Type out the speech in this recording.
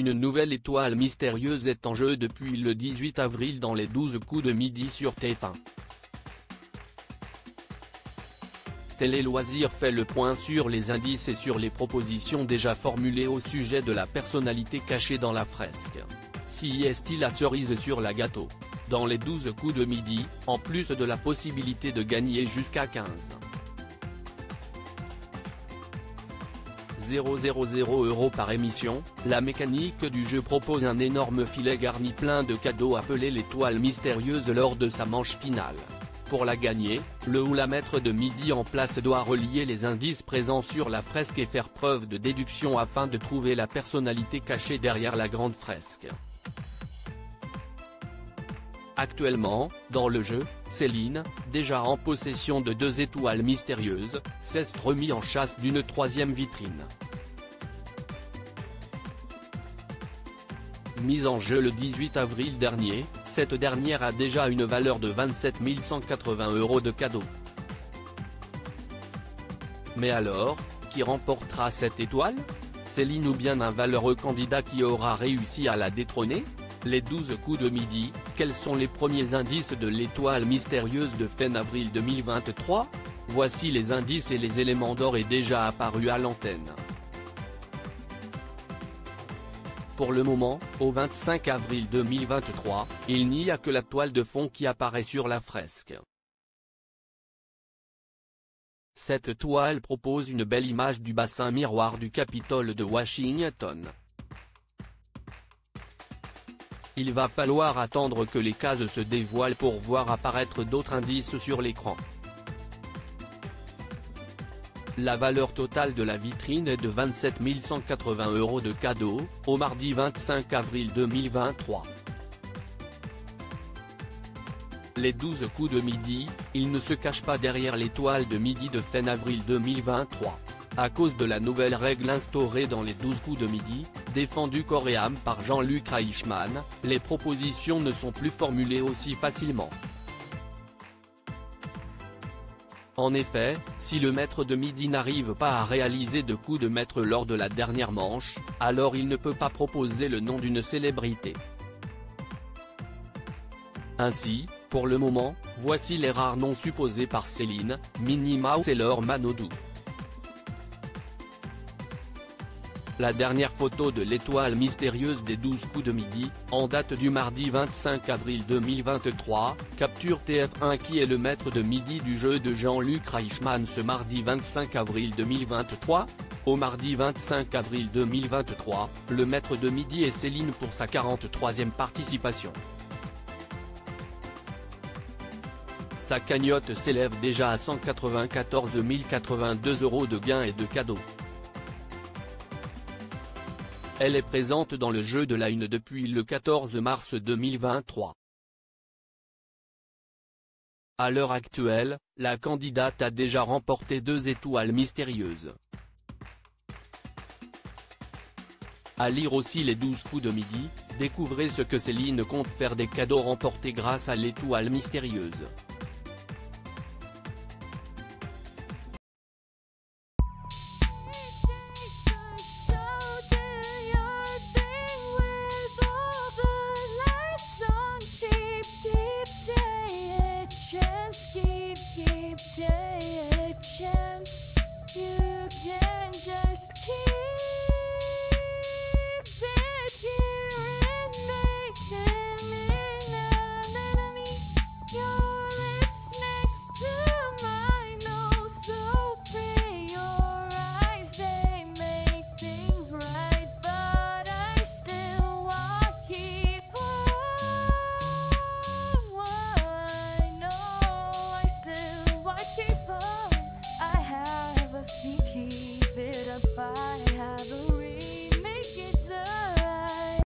Une nouvelle étoile mystérieuse est en jeu depuis le 18 avril dans les 12 coups de midi sur TF1. Télé Loisirs fait le point sur les indices et sur les propositions déjà formulées au sujet de la personnalité cachée dans la fresque. Si est-il la cerise sur la gâteau? Dans les 12 coups de midi, en plus de la possibilité de gagner jusqu'à 15 000 € par émission, la mécanique du jeu propose un énorme filet garni plein de cadeaux appelé l'étoile mystérieuse lors de sa manche finale. Pour la gagner, le ou la maître de midi en place doit relier les indices présents sur la fresque et faire preuve de déduction afin de trouver la personnalité cachée derrière la grande fresque. Actuellement, dans le jeu, Céline, déjà en possession de 2 étoiles mystérieuses, s'est remis en chasse d'une 3e vitrine. Mise en jeu le 18 avril dernier, cette dernière a déjà une valeur de 27 180 € de cadeau. Mais alors, qui remportera cette étoile? Céline ou bien un valeureux candidat qui aura réussi à la détrôner? Les 12 coups de midi, quels sont les premiers indices de l'étoile mystérieuse de fin avril 2023? Voici les indices et les éléments d'or est déjà apparu à l'antenne. Pour le moment, au 25 avril 2023, il n'y a que la toile de fond qui apparaît sur la fresque. Cette toile propose une belle image du bassin miroir du Capitole de Washington. Il va falloir attendre que les cases se dévoilent pour voir apparaître d'autres indices sur l'écran. La valeur totale de la vitrine est de 27 180 € de cadeaux, au mardi 25 avril 2023. Les 12 coups de midi, il ne se cache pas derrière l'étoile de midi de fin avril 2023. À cause de la nouvelle règle instaurée dans les 12 coups de midi, défendue corps et âme par Jean-Luc Reichmann, les propositions ne sont plus formulées aussi facilement. En effet, si le maître de midi n'arrive pas à réaliser de coups de maître lors de la dernière manche, alors il ne peut pas proposer le nom d'une célébrité. Ainsi, pour le moment, voici les rares noms supposés par Céline, Minnie Mouse et Laure Manodou. La dernière photo de l'étoile mystérieuse des 12 coups de midi, en date du mardi 25 avril 2023, capture TF1 qui est le maître de midi du jeu de Jean-Luc Reichmann ce mardi 25 avril 2023. Au mardi 25 avril 2023, le maître de midi est Céline pour sa 43e participation. Sa cagnotte s'élève déjà à 194 082 € de gains et de cadeaux. Elle est présente dans le jeu de la Une depuis le 14 mars 2023. À l'heure actuelle, la candidate a déjà remporté 2 étoiles mystérieuses. À lire aussi les 12 coups de midi, découvrez ce que Céline compte faire des cadeaux remportés grâce à l'étoile mystérieuse. Keep take a chance. You